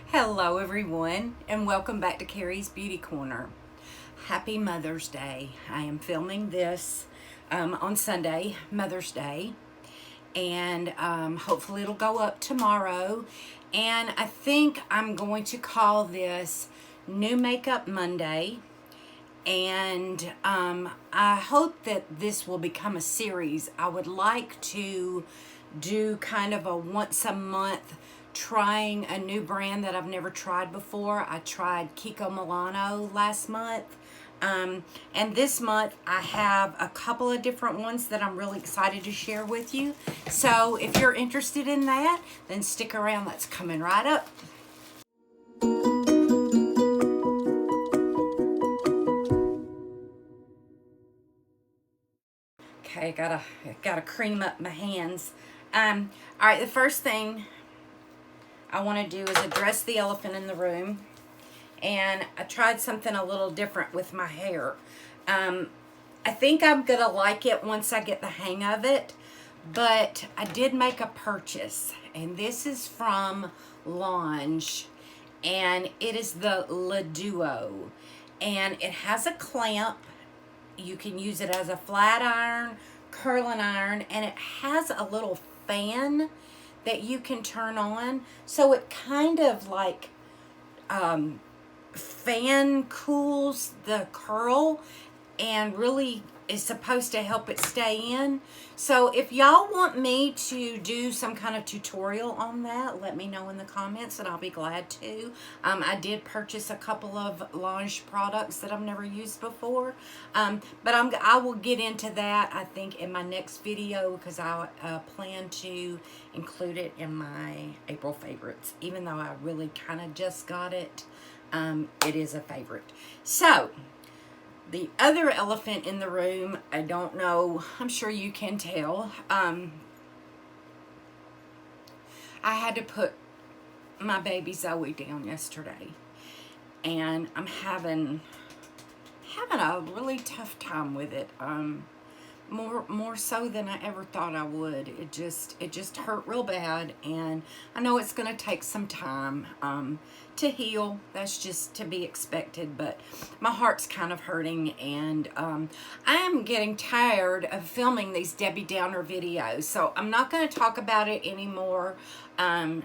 Hello everyone, and welcome back to Carrie's Beauty Corner. Happy Mother's Day. I am filming this on Sunday, Mother's Day, and hopefully it'll go up tomorrow. And I think I'm going to call this New Makeup Monday. And I hope that this will become a series. I would like to do kind of a once a month trying a new brand that I've never tried before. I tried Kiko Milano last month. And this month I have a couple of different ones that I'm really excited to share with you. So if you're interested in that, then stick around. That's coming right up. Okay, gotta cream up my hands. All right, the first thing I want to do is address the elephant in the room. And I tried something a little different with my hair. I think I'm gonna like it once I get the hang of it, but I did make a purchase, and this is from L Ange, and it is the Le Duo, and it has a clamp. You can use it as a flat iron, curling iron, and it has a little fan that you can turn on, so it kind of like fan cools the curl and really is supposed to help it stay in. So if y'all want me to do some kind of tutorial on that, let me know in the comments and I'll be glad to. I did purchase a couple of L Ange products that I've never used before, but I will get into that I think in my next video, because I plan to include it in my April favorites. Even though I really kind of just got it, it is a favorite. So the other elephant in the room, I don't know, I'm sure you can tell. I had to put my baby Zoe down yesterday, and I'm having a really tough time with it. More so than I ever thought I would. It just hurt real bad, and I know it's gonna take some time to heal. That's just to be expected, but my heart's kind of hurting, and I am getting tired of filming these Debbie Downer videos, so I'm not going to talk about it anymore.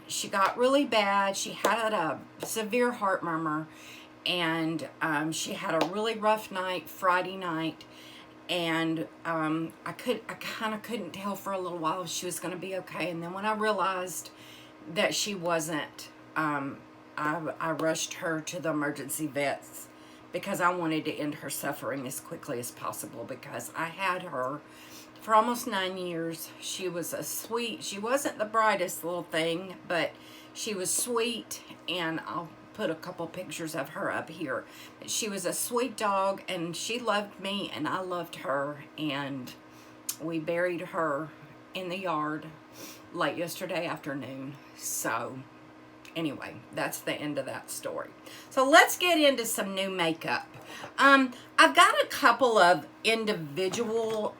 She got really bad. She had a severe heart murmur, and she had a really rough night Friday night, and I kind of couldn't tell for a little while if she was going to be okay. And then when I realized that she wasn't, I rushed her to the emergency vets, because I wanted to end her suffering as quickly as possible, because I had her for almost 9 years. She was she wasn't the brightest little thing, but she was sweet, and I'll put a couple pictures of her up here. She was a sweet dog, and she loved me, and I loved her, and we buried her in the yard late yesterday afternoon. So anyway, that's the end of that story. So let's get into some new makeup. I've got a couple of individual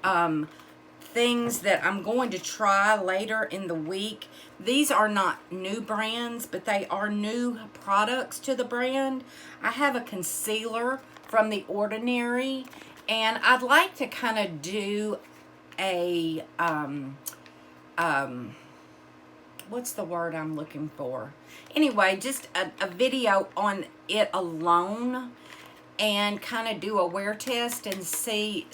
things that I'm going to try later in the week. These are not new brands, but they are new products to the brand. I have a concealer from The Ordinary, and I'd like to kind of do a what's the word I'm looking for? Anyway, just a video on it alone, and kind of do a wear test and see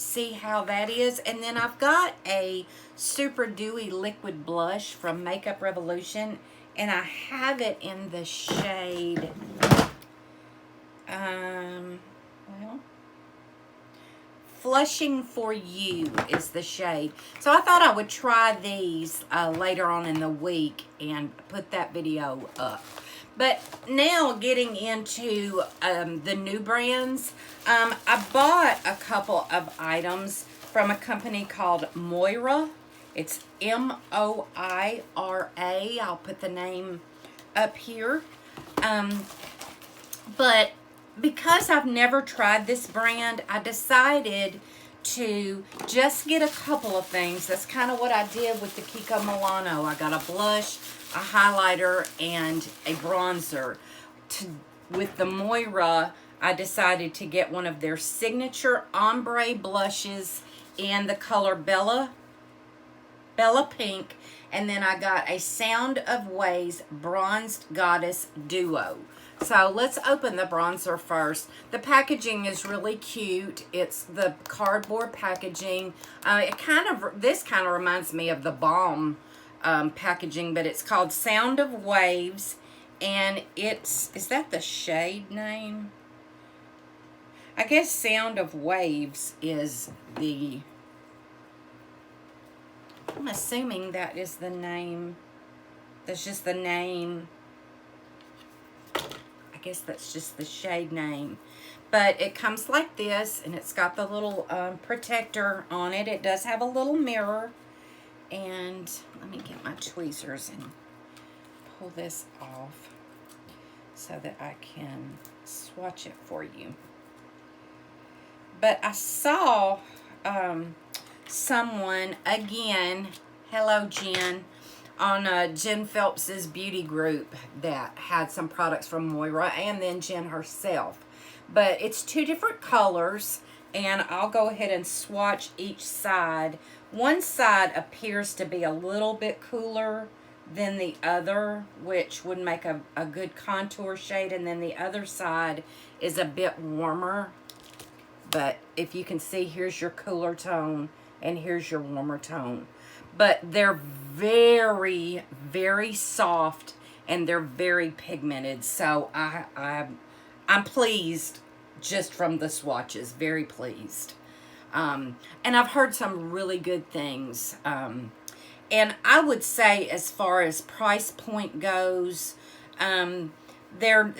how that is. And then I've got a super dewy liquid blush from Makeup Revolution, and I have it in the shade well, Flushing for You is the shade. So I thought I would try these later on in the week and put that video up. But now getting into the new brands, I bought a couple of items from a company called Moira. It's Moira. I'll put the name up here. But because I've never tried this brand, I decided to just get a couple of things. That's kind of what I did with the Kiko Milano. I got a blush a highlighter and a bronzer. With the Moira, I decided to get one of their signature ombre blushes in the color Bella Pink, and then I got a Sound of Waves Bronzed Goddess Duo. So let's open the bronzer first. The packaging is really cute. It's the cardboard packaging. This kind of reminds me of the Balm packaging, but it's called Sound of Waves, and is that the shade name? I guess Sound of Waves is I'm assuming that is the name. That's just the name. I guess that's just the shade name. But it comes like this, and it's got the little protector on it. It does have a little mirror. And let me get my tweezers and pull this off so that I can swatch it for you. But I saw someone, again, hello Jen, on Jen Phelps's beauty group that had some products from Moira, and then Jen herself. But it's two different colors, and I'll go ahead and swatch each side. One side appears to be a little bit cooler than the other, which would make a good contour shade, and then the other side is a bit warmer. But if you can see, here's your cooler tone, and here's your warmer tone. But they're very, very soft, and they're very pigmented. So I'm pleased just from the swatches, very pleased. And I've heard some really good things. And I would say, as far as price point goes, they're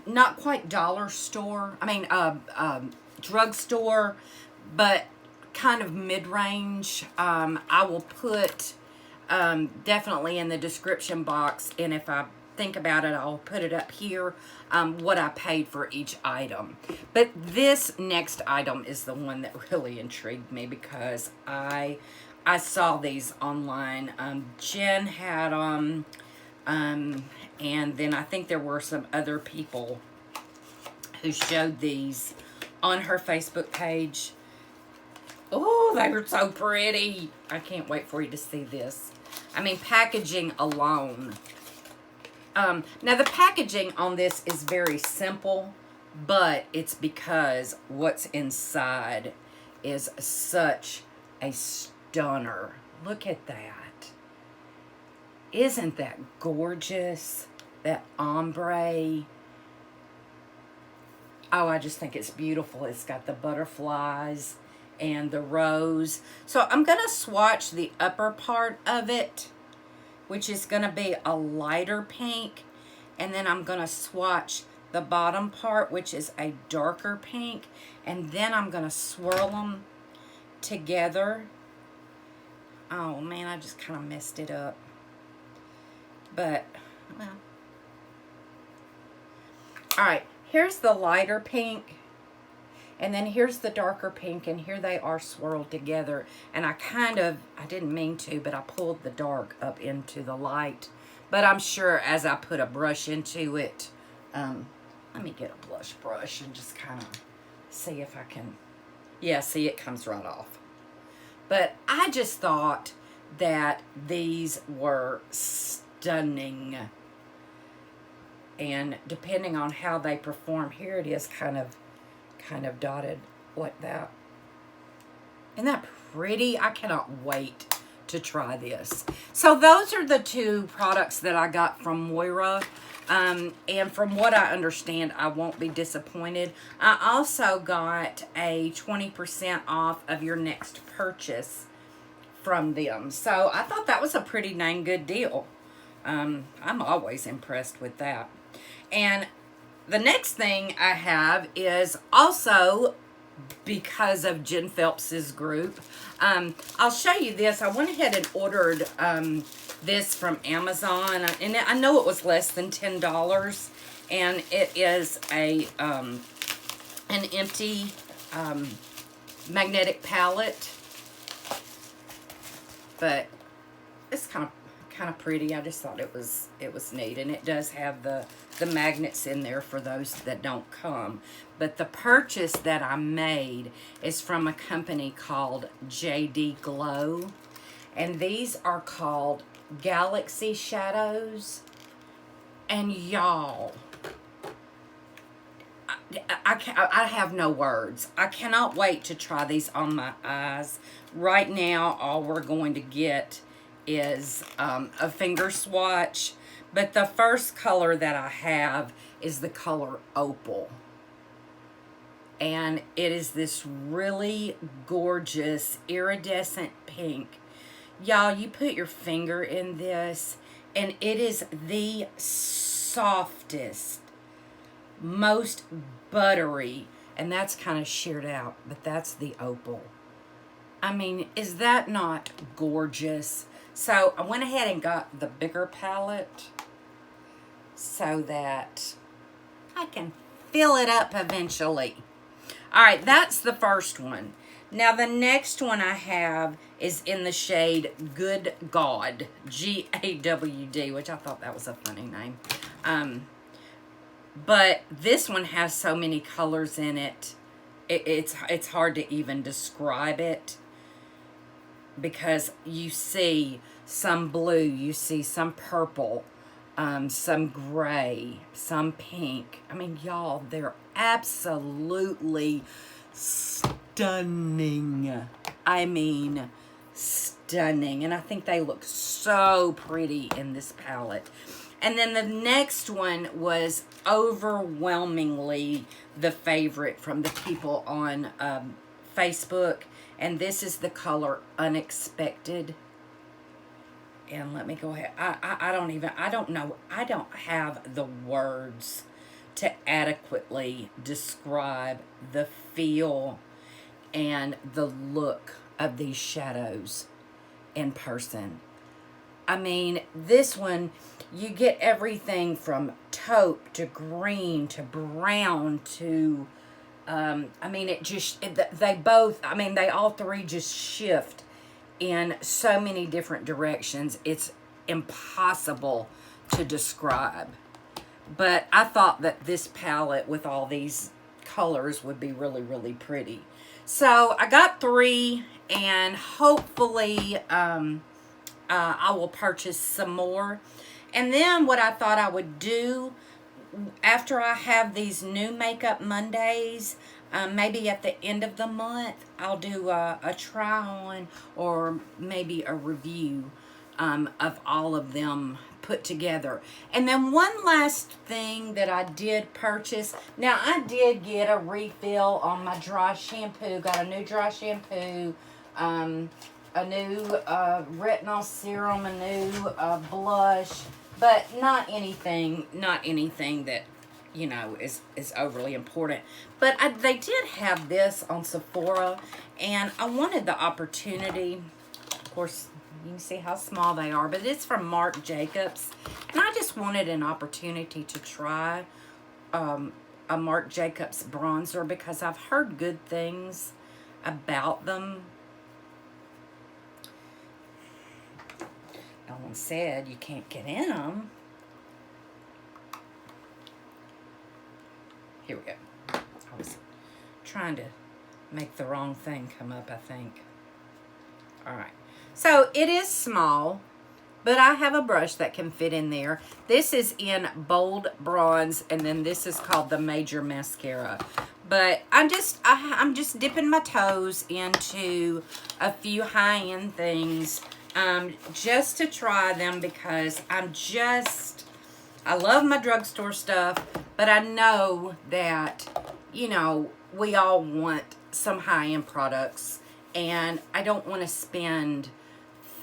not quite dollar store. Drugstore, but kind of mid-range. I will put definitely in the description box, and if I think about it, I'll put it up here, what I paid for each item. But this next item is the one that really intrigued me, because I saw these online. Jen had them, and then I think there were some other people who showed these on her Facebook page. Oh, they were so pretty. I can't wait for you to see this. I mean, packaging alone. Now, the packaging on this is very simple, but it's because what's inside is such a stunner. Look at that. Isn't that gorgeous? That ombre. Oh, I just think it's beautiful. It's got the butterflies and the rose. So I'm going to swatch the upper part of it, which is going to be a lighter pink. And then I'm going to swatch the bottom part, which is a darker pink. And then I'm going to swirl them together. Oh, man, I just kind of messed it up. But, well. All right. Here's the lighter pink, and then here's the darker pink, and here they are swirled together. And I didn't mean to, but I pulled the dark up into the light. But I'm sure as I put a brush into it, let me get a blush brush and just kind of see if I can, yeah, see, it comes right off. But I just thought that these were stunning. And depending on how they perform, here it is kind of dotted like that. Isn't that pretty? I cannot wait to try this. So those are the two products that I got from Moira. And from what I understand, I won't be disappointed. I also got a 20% off of your next purchase from them. So I thought that was a pretty dang good deal. I'm always impressed with that. And the next thing I have is also because of Jen Phelps's group. I'll show you this. I went ahead and ordered this from Amazon, and I know it was less than $10, and it is an empty magnetic palette, but it's kind kind of pretty. I just thought it was neat, and it does have the magnets in there for those that don't come. But the purchase that I made is from a company called JD Glow, and these are called Galaxy Shadows. And y'all, I have no words. I cannot wait to try these on my eyes. Right now, all we're going to get is a finger swatch. But the first color that I have is the color Opal. And it is this really gorgeous iridescent pink. Y'all, you put your finger in this, and it is the softest, most buttery, and that's kind of sheared out, but that's the Opal. I mean, is that not gorgeous? So I went ahead and got the bigger palette so that I can fill it up eventually. All right, that's the first one. Now the next one I have is in the shade Good God, G-A-W-D, which I thought that was a funny name. But this one has so many colors in it, it's hard to even describe it, because you see some blue, you see some purple, some gray, some pink. I mean, y'all, they're absolutely stunning. I mean, stunning. And I think they look so pretty in this palette. And then the next one was overwhelmingly the favorite from the people on Facebook. And this is the color Unexpected. And let me go ahead. I don't know. I don't have the words to adequately describe the feel and the look of these shadows in person. I mean, this one, you get everything from taupe to green to brown to, I mean, they all three just shift in so many different directions. It's impossible to describe. But I thought that this palette with all these colors would be really, really pretty. So I got 3, and hopefully I will purchase some more. And then what I thought I would do after I have these new Makeup Mondays, maybe at the end of the month, I'll do a try on or maybe a review of all of them put together. And then one last thing that I did purchase. Now, I did get a refill on my dry shampoo. Got a new dry shampoo, a new retinol serum, a new blush, but not anything that, you know, is overly important. But they did have this on Sephora, and I wanted the opportunity. Of course, you can see how small they are, but it's from Marc Jacobs, and I just wanted an opportunity to try a Marc Jacobs bronzer because I've heard good things about them. No one said you can't get in them. Here we go. I was trying to make the wrong thing come up, I think. All right. So it is small, but I have a brush that can fit in there. This is in Bold Bronze, and then this is called the Major Mascara. But I'm just dipping my toes into a few high-end things just to try them, because I love my drugstore stuff, but I know that, you know, we all want some high-end products, and I don't want to spend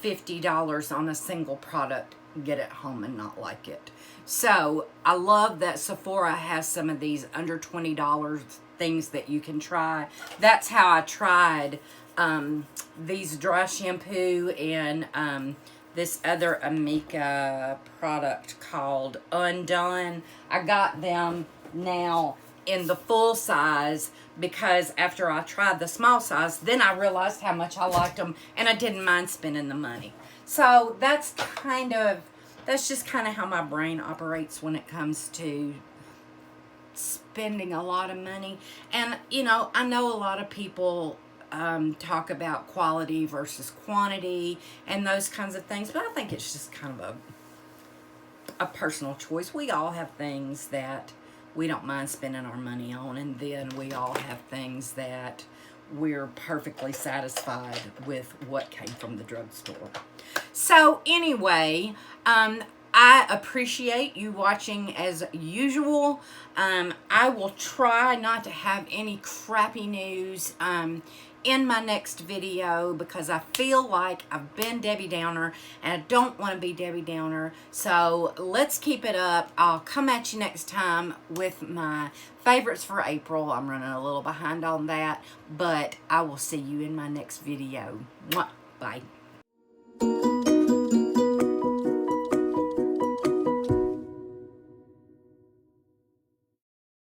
$50 on a single product, get it home and not like it. So I love that Sephora has some of these under $20 things that you can try. That's how I tried these dry shampoo and this other Amika product called Undone. I got them now in the full size because after I tried the small size, then I realized how much I liked them, and I didn't mind spending the money. So that's just kind of how my brain operates when it comes to spending a lot of money. And, you know, I know a lot of people talk about quality versus quantity and those kinds of things, but I think it's just kind of a personal choice. We all have things that we don't mind spending our money on, and then we all have things that we're perfectly satisfied with what came from the drugstore. So anyway, I appreciate you watching as usual. I will try not to have any crappy news in my next video, because I feel like I've been Debbie Downer and I don't want to be Debbie Downer. So let's keep it up. I'll come at you next time with my favorites for April. I'm running a little behind on that, but I will see you in my next video. Mwah. Bye.